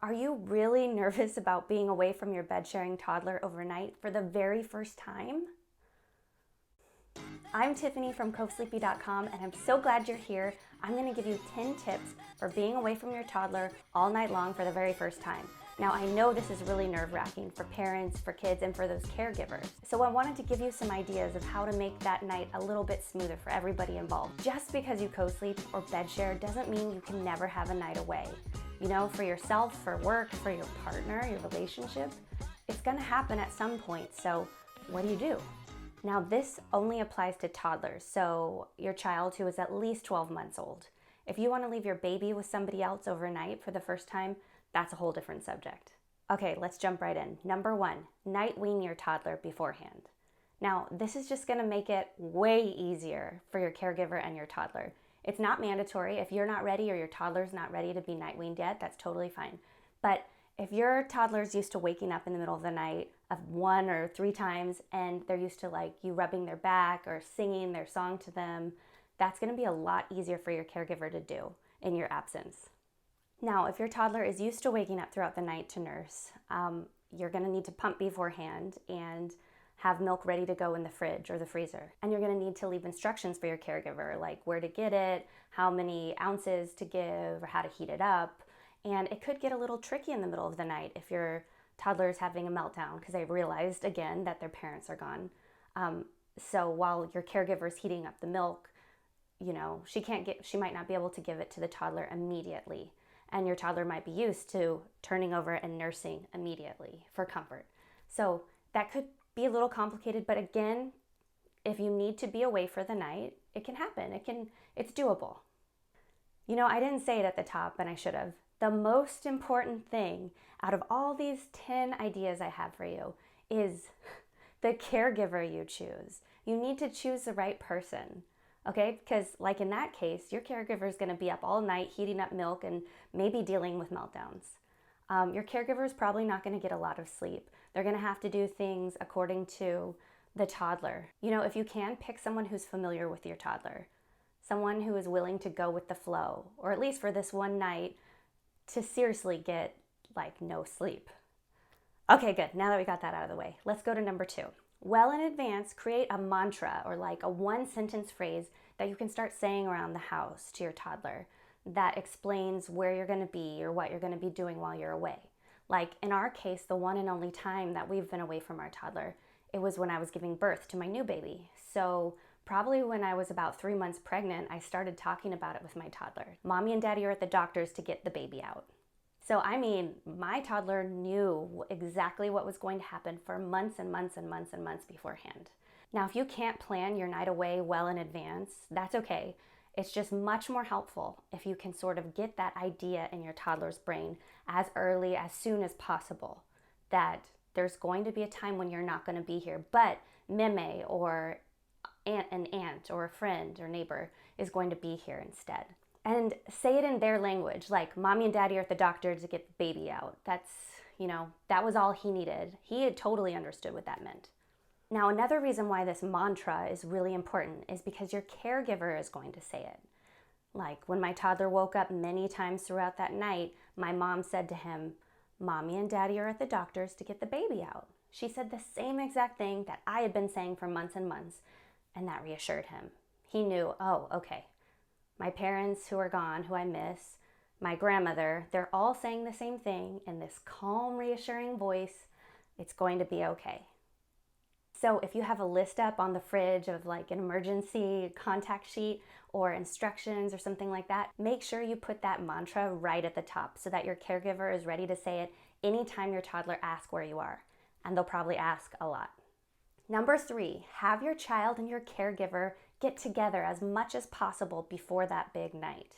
Are you really nervous about being away from your bed-sharing toddler overnight for the very first time? I'm Tiffany from cosleepy.com, and I'm so glad you're here. I'm going to give you 10 tips for being away from your toddler all night long for the very first time. Now, I know this is really nerve-wracking for parents, for kids, and for those caregivers. So I wanted to give you some ideas of how to make that night a little bit smoother for everybody involved. Just because you co-sleep or bed share doesn't mean you can never have a night away. You know, for yourself, for work, for your partner, your relationship, it's going to happen at some point. So what do? Now, this only applies to toddlers, so your child who is at least 12 months old. If you want to leave your baby with somebody else overnight for the first time, that's a whole different subject. Okay, let's jump right in. Number 1, night-wean your toddler beforehand. Now, this is just going to make it way easier for your caregiver and your toddler. It's not mandatory. If you're not ready or your toddler's not ready to be night-weaned yet, that's totally fine. But if your toddler's used to waking up in the middle of the night of 1 or 3 times and they're used to like you rubbing their back or singing their song to them, that's going to be a lot easier for your caregiver to do in your absence. Now, if your toddler is used to waking up throughout the night to nurse, you're going to need to pump beforehand and have milk ready to go in the fridge or the freezer. And you're going to need to leave instructions for your caregiver, like where to get it, how many ounces to give, or how to heat it up. And it could get a little tricky in the middle of the night if your toddler is having a meltdown because they've realized again that their parents are gone. So while your caregiver is heating up the milk, you know, she might not be able to give it to the toddler immediately. And your toddler might be used to turning over and nursing immediately for comfort. So that could be a little complicated, but again, if you need to be away for the night, it can happen. It's doable. You know, I didn't say it at the top, and I should have. The most important thing out of all these 10 ideas I have for you is the caregiver you choose. You need to choose the right person, okay? Because like in that case, your caregiver is going to be up all night heating up milk and maybe dealing with meltdowns. Your caregiver is probably not going to get a lot of sleep. They're going to have to do things according to the toddler. You know, if you can, pick someone who's familiar with your toddler, someone who is willing to go with the flow, or at least for this one night, to seriously get like no sleep. Okay, good. Now that we got that out of the way, let's go to number 2. Well in advance, create a mantra or like a 1-sentence phrase that you can start saying around the house to your toddler that explains where you're going to be or what you're going to be doing while you're away. Like in our case, the one and only time that we've been away from our toddler, it was when I was giving birth to my new baby. So probably when I was about 3 months pregnant, I started talking about it with my toddler. Mommy and daddy are at the doctor's to get the baby out. So I mean, my toddler knew exactly what was going to happen for months and months and months and months beforehand. Now, if you can't plan your night away well in advance, that's okay. It's just much more helpful if you can sort of get that idea in your toddler's brain as early, as soon as possible, that there's going to be a time when you're not going to be here, but Meme or an aunt or a friend or neighbor is going to be here instead. And say it in their language, like mommy and daddy are at the doctor to get the baby out. That's, you know, that was all he needed. He had totally understood what that meant. Now, another reason why this mantra is really important is because your caregiver is going to say it. Like when my toddler woke up many times throughout that night, my mom said to him, mommy and daddy are at the doctor's to get the baby out. She said the same exact thing that I had been saying for months and months, and that reassured him. He knew, oh, okay. My parents who are gone, who I miss, my grandmother, they're all saying the same thing in this calm, reassuring voice. It's going to be okay. So if you have a list up on the fridge of like an emergency contact sheet or instructions or something like that, make sure you put that mantra right at the top so that your caregiver is ready to say it anytime your toddler asks where you are. And they'll probably ask a lot. Number 3, have your child and your caregiver get together as much as possible before that big night.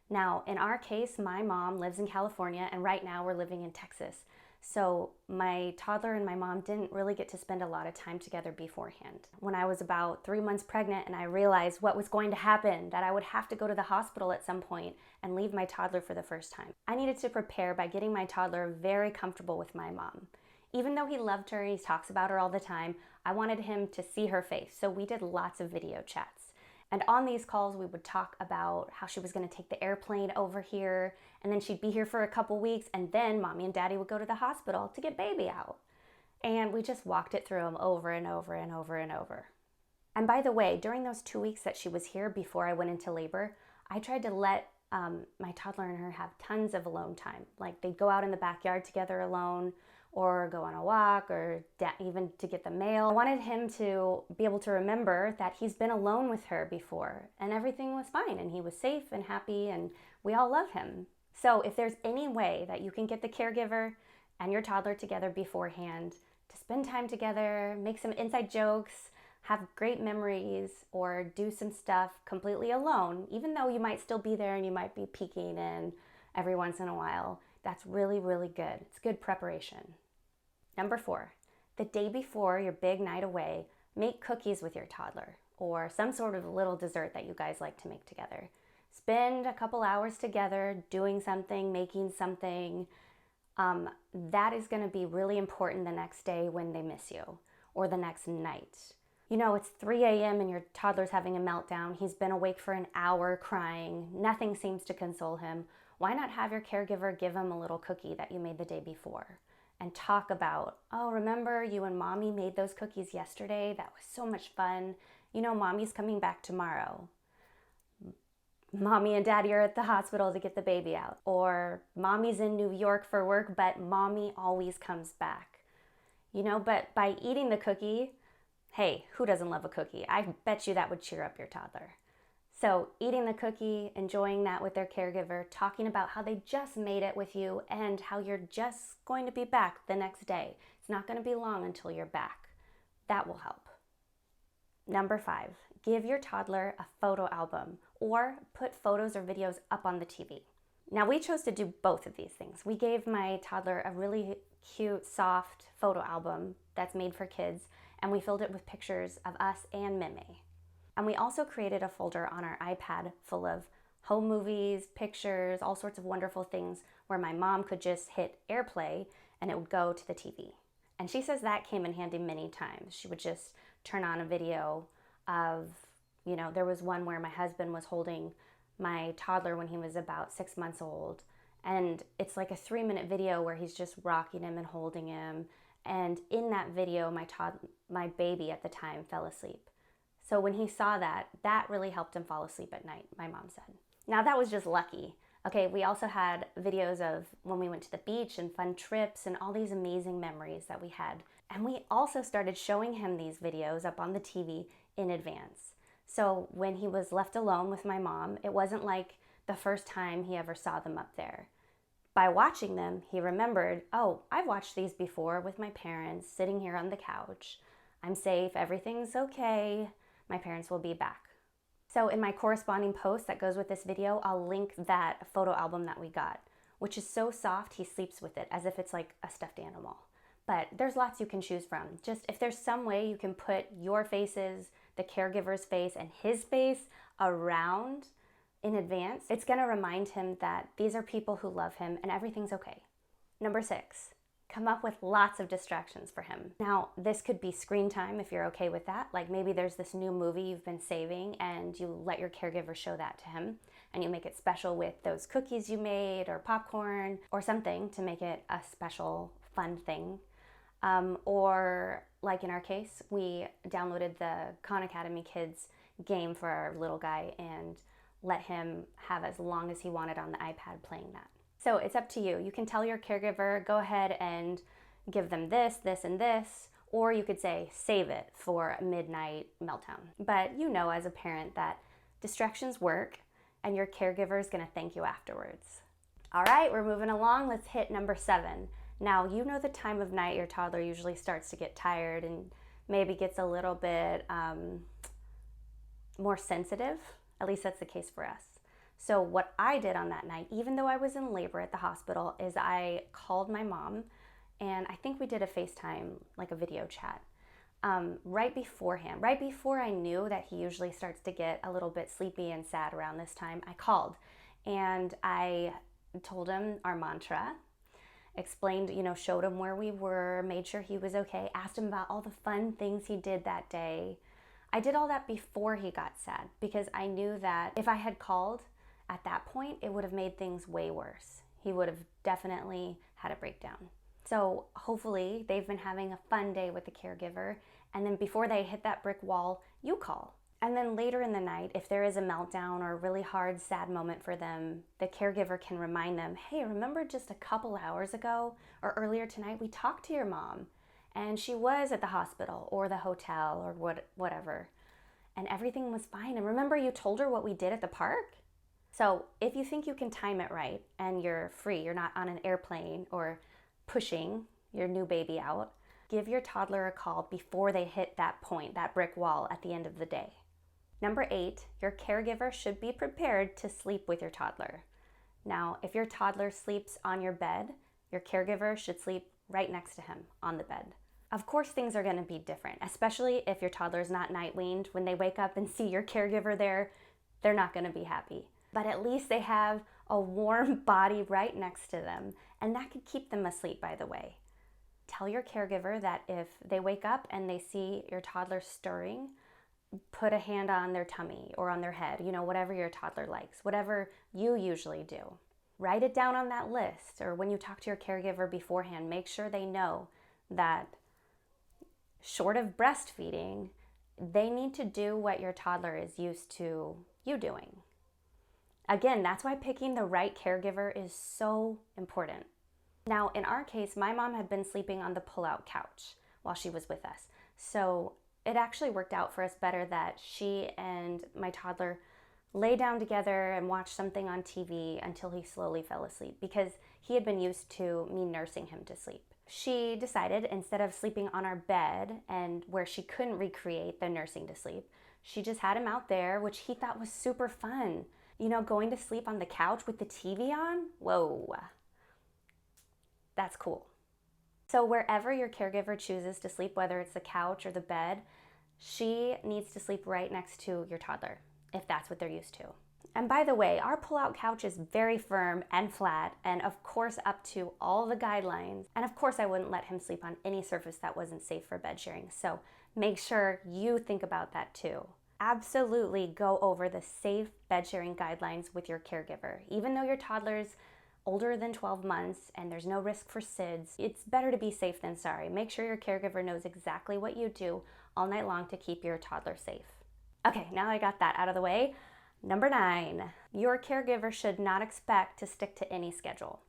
Now, in our case, my mom lives in California and right now we're living in Texas. So my toddler and my mom didn't really get to spend a lot of time together beforehand. When I was about 3 months pregnant and I realized what was going to happen, that I would have to go to the hospital at some point and leave my toddler for the first time, I needed to prepare by getting my toddler very comfortable with my mom. Even though he loved her, he talks about her all the time, I wanted him to see her face. So we did lots of video chats. And on these calls, we would talk about how she was going to take the airplane over here, and then she'd be here for a couple weeks, and then mommy and daddy would go to the hospital to get baby out. And we just walked it through them over and over and over and over. And by the way, during those 2 weeks that she was here before I went into labor, I tried to let my toddler and her have tons of alone time. Like they'd go out in the backyard together alone, or go on a walk, or even to get the mail. I wanted him to be able to remember that he's been alone with her before and everything was fine and he was safe and happy and we all love him. So if there's any way that you can get the caregiver and your toddler together beforehand to spend time together, make some inside jokes, have great memories, or do some stuff completely alone, even though you might still be there and you might be peeking in every once in a while, that's really, really good. It's good preparation. Number 4, the day before your big night away, make cookies with your toddler or some sort of little dessert that you guys like to make together. Spend a couple hours together doing something, making something. That is going to be really important the next day when they miss you, or the next night. You know, it's 3 a.m. and your toddler's having a meltdown. He's been awake for an hour crying. Nothing seems to console him. Why not have your caregiver give him a little cookie that you made the day before and talk about, oh, remember you and mommy made those cookies yesterday? That was so much fun. You know, mommy's coming back tomorrow. Mommy and daddy are at the hospital to get the baby out. Or mommy's in New York for work, but mommy always comes back. You know, but by eating the cookie, hey, who doesn't love a cookie? I bet you that would cheer up your toddler. So eating the cookie, enjoying that with their caregiver, talking about how they just made it with you and how you're just going to be back the next day. It's not going to be long until you're back. That will help. Number 5, give your toddler a photo album or put photos or videos up on the TV. Now we chose to do both of these things. We gave my toddler a really cute, soft photo album that's made for kids, and we filled it with pictures of us and Meme. And we also created a folder on our iPad full of home movies, pictures, all sorts of wonderful things where my mom could just hit AirPlay and it would go to the TV. And she says that came in handy many times. She would just turn on a video of, you know, there was one where my husband was holding my toddler when he was about 6 months old. And it's like a 3-minute video where he's just rocking him and holding him. And in that video, my baby at the time fell asleep. So when he saw that, that really helped him fall asleep at night, my mom said. Now that was just lucky. Okay, we also had videos of when we went to the beach and fun trips and all these amazing memories that we had. And we also started showing him these videos up on the TV in advance. So when he was left alone with my mom, it wasn't like the first time he ever saw them up there. By watching them, he remembered, oh, I've watched these before with my parents sitting here on the couch. I'm safe, everything's okay. My parents will be back. So in my corresponding post that goes with this video, I'll link that photo album that we got, which is so soft he sleeps with it as if it's like a stuffed animal. But there's lots you can choose from. Just if there's some way you can put your faces, the caregiver's face, and his face around in advance, it's gonna remind him that these are people who love him and everything's okay. Number 6, come up with lots of distractions for him. Now, this could be screen time if you're okay with that. Like maybe there's this new movie you've been saving and you let your caregiver show that to him and you make it special with those cookies you made or popcorn or something to make it a special, fun thing. Or like in our case, we downloaded the Khan Academy Kids game for our little guy and let him have as long as he wanted on the iPad playing that. So it's up to you. You can tell your caregiver, go ahead and give them this, this, and this, or you could say, save it for a midnight meltdown. But you know as a parent that distractions work and your caregiver is gonna thank you afterwards. All right, we're moving along. Let's hit number 7. Now, you know the time of night your toddler usually starts to get tired and maybe gets a little bit more sensitive. At least that's the case for us. So what I did on that night, even though I was in labor at the hospital, is I called my mom and I think we did a FaceTime, like a video chat, right beforehand. Right before I knew that he usually starts to get a little bit sleepy and sad around this time, I called and I told him our mantra, explained, showed him where we were, made sure he was okay, asked him about all the fun things he did that day. I did all that before he got sad because I knew that if I had called at that point, it would have made things way worse. He would have definitely had a breakdown. So hopefully they've been having a fun day with the caregiver, and then before they hit that brick wall, you call. And then later in the night, if there is a meltdown or a really hard, sad moment for them, the caregiver can remind them, hey, remember just a couple hours ago or earlier tonight, we talked to your mom and she was at the hospital or the hotel or whatever, and everything was fine. And remember you told her what we did at the park? So if you think you can time it right and you're free, you're not on an airplane or pushing your new baby out, give your toddler a call before they hit that point, that brick wall at the end of the day. Number 8, your caregiver should be prepared to sleep with your toddler. Now, if your toddler sleeps on your bed, your caregiver should sleep right next to him on the bed. Of course, things are going to be different, especially if your toddler's not night-weaned. When they wake up and see your caregiver there, they're not going to be happy. But at least they have a warm body right next to them, and that could keep them asleep, by the way. Tell your caregiver that if they wake up and they see your toddler stirring, put a hand on their tummy or on their head, whatever your toddler likes, whatever you usually do. Write it down on that list, or when you talk to your caregiver beforehand, make sure they know that short of breastfeeding, they need to do what your toddler is used to you doing. Again, that's why picking the right caregiver is so important. Now, in our case, my mom had been sleeping on the pull-out couch while she was with us. So it actually worked out for us better that she and my toddler lay down together and watch something on TV until he slowly fell asleep, because he had been used to me nursing him to sleep. She decided, instead of sleeping on our bed and where she couldn't recreate the nursing to sleep, she just had him out there, which he thought was super fun. Going to sleep on the couch with the TV on? Whoa, that's cool. So wherever your caregiver chooses to sleep, whether it's the couch or the bed, she needs to sleep right next to your toddler, if that's what they're used to. And by the way, our pull-out couch is very firm and flat, and of course up to all the guidelines. And of course I wouldn't let him sleep on any surface that wasn't safe for bed sharing. So make sure you think about that too. Absolutely go over the safe bed sharing guidelines with your caregiver. Even though your toddler's older than 12 months and there's no risk for SIDS, it's better to be safe than sorry. Make sure your caregiver knows exactly what you do all night long to keep your toddler safe. Okay, now I got that out of the way. Number 9, your caregiver should not expect to stick to any schedule.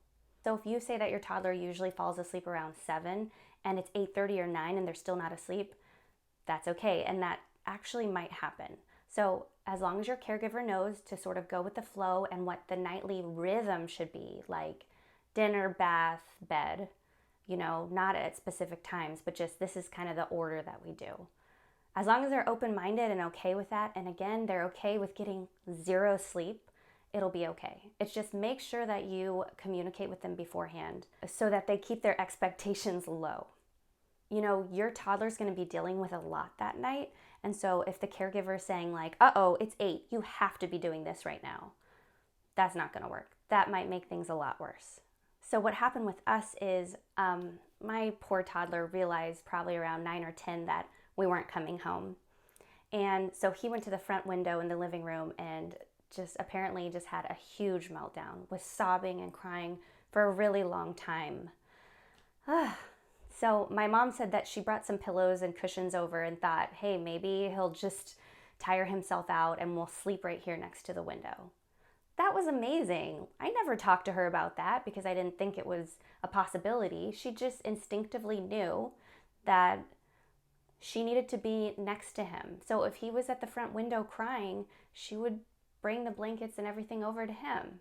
So if you say that your toddler usually falls asleep around 7 and it's 8:30 or 9 and they're still not asleep, that's okay, and that actually might happen. So as long as your caregiver knows to sort of go with the flow and what the nightly rhythm should be, like dinner, bath, bed, not at specific times, but just this is kind of the order that we do. As long as they're open-minded and okay with that, and again, they're okay with getting 0 sleep, it'll be okay. It's just make sure that you communicate with them beforehand so that they keep their expectations low. Your toddler's gonna be dealing with a lot that night, and so if the caregiver is saying like, uh-oh, it's 8, you have to be doing this right now, that's not gonna work. That might make things a lot worse. So what happened with us is my poor toddler realized probably around 9 or 10 that we weren't coming home. And so he went to the front window in the living room and apparently had a huge meltdown, was sobbing and crying for a really long time. So my mom said that she brought some pillows and cushions over and thought, hey, maybe he'll just tire himself out and we'll sleep right here next to the window. That was amazing. I never talked to her about that because I didn't think it was a possibility. She just instinctively knew that she needed to be next to him. So if he was at the front window crying, she would bring the blankets and everything over to him.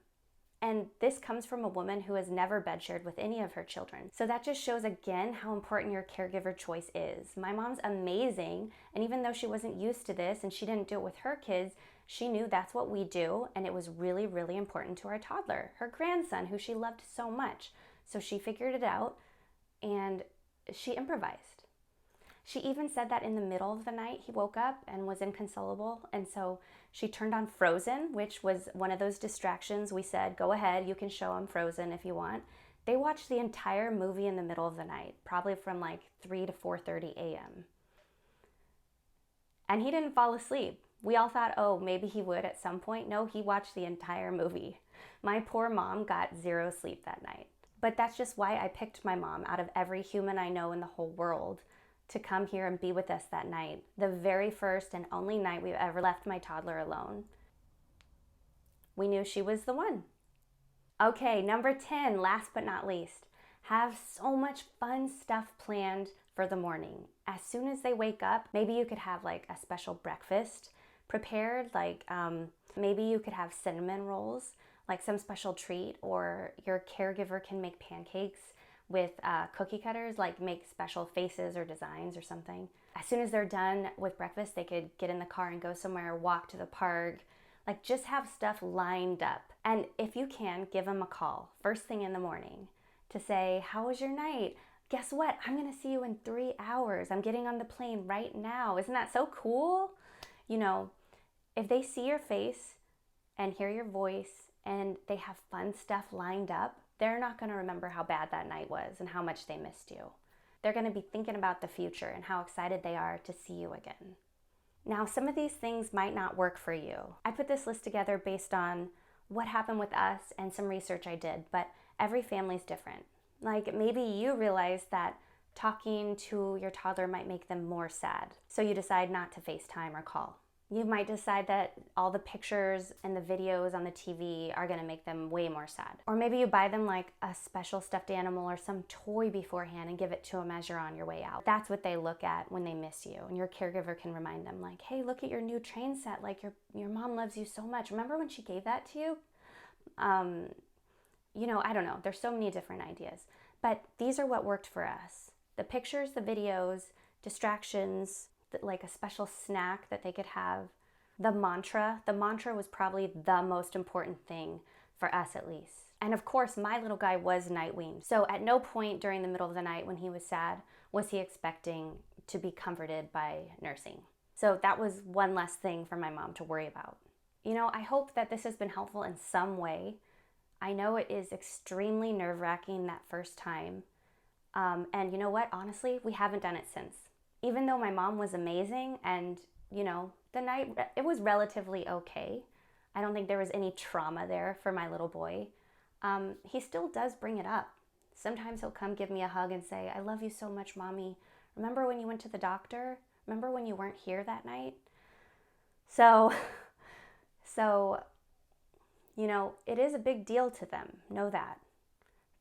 And this comes from a woman who has never bed shared with any of her children. So that just shows again how important your caregiver choice is. My mom's amazing, and even though she wasn't used to this and she didn't do it with her kids, she knew that's what we do, and it was really, really important to our toddler, her grandson, who she loved so much. So she figured it out, and she improvised. She even said that in the middle of the night, he woke up and was inconsolable, and so she turned on Frozen, which was one of those distractions. We said, go ahead, you can show them Frozen if you want. They watched the entire movie in the middle of the night, probably from like 3 to 4:30 a.m. And he didn't fall asleep. We all thought, oh, maybe he would at some point. No, he watched the entire movie. My poor mom got 0 sleep that night. But that's just why I picked my mom out of every human I know in the whole world to come here and be with us that night. The very first and only night we've ever left my toddler alone. We knew she was the one. Okay, number 10, last but not least, have so much fun stuff planned for the morning. As soon as they wake up, maybe you could have like a special breakfast prepared, like maybe you could have cinnamon rolls, like some special treat, or your caregiver can make pancakes with cookie cutters, like make special faces or designs or something. As soon as they're done with breakfast, they could get in the car and go somewhere, walk to the park, like just have stuff lined up. And if you can, give them a call first thing in the morning to say, how was your night? Guess what? I'm gonna see you in 3 hours. I'm getting on the plane right now. Isn't that so cool? You know, if they see your face and hear your voice and they have fun stuff lined up, they're not gonna remember how bad that night was and how much they missed you. They're gonna be thinking about the future and how excited they are to see you again. Now, some of these things might not work for you. I put this list together based on what happened with us and some research I did, but every family's different. Like maybe you realize that talking to your toddler might make them more sad, so you decide not to FaceTime or call. You might decide that all the pictures and the videos on the TV are gonna make them way more sad. Or maybe you buy them like a special stuffed animal or some toy beforehand and give it to them as you're on your way out. That's what they look at when they miss you. And your caregiver can remind them like, hey, look at your new train set. Like your mom loves you so much. Remember when she gave that to you? You know, I don't know. There's so many different ideas. But these are what worked for us. The pictures, the videos, distractions, like a special snack that they could have. The mantra was probably the most important thing for us, at least. And of course, my little guy was night-weaned. So at no point during the middle of the night when he was sad was he expecting to be comforted by nursing. So that was one less thing for my mom to worry about. You know, I hope that this has been helpful in some way. I know it is extremely nerve-wracking that first time. And you know what? Honestly, we haven't done it since. Even though my mom was amazing and, you know, the night, it was relatively okay. I don't think there was any trauma there for my little boy. He still does bring it up. Sometimes he'll come give me a hug and say, I love you so much, Mommy. Remember when you went to the doctor? Remember when you weren't here that night? So, you know, it is a big deal to them. Know that.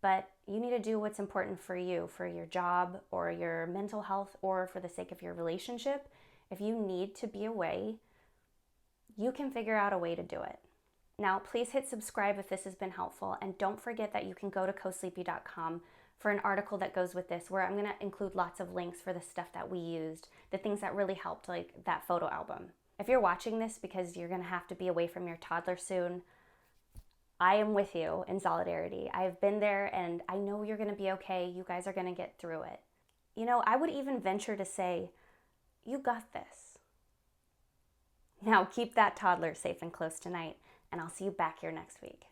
But you need to do what's important for you, for your job or your mental health or for the sake of your relationship. If you need to be away, you can figure out a way to do it. Now, please hit subscribe if this has been helpful. And don't forget that you can go to cosleepy.com for an article that goes with this, where I'm going to include lots of links for the stuff that we used, the things that really helped, like that photo album. If you're watching this because you're going to have to be away from your toddler soon, I am with you in solidarity. I've been there and I know you're gonna be okay. You guys are gonna get through it. You know, I would even venture to say, you got this. Now keep that toddler safe and close tonight, and I'll see you back here next week.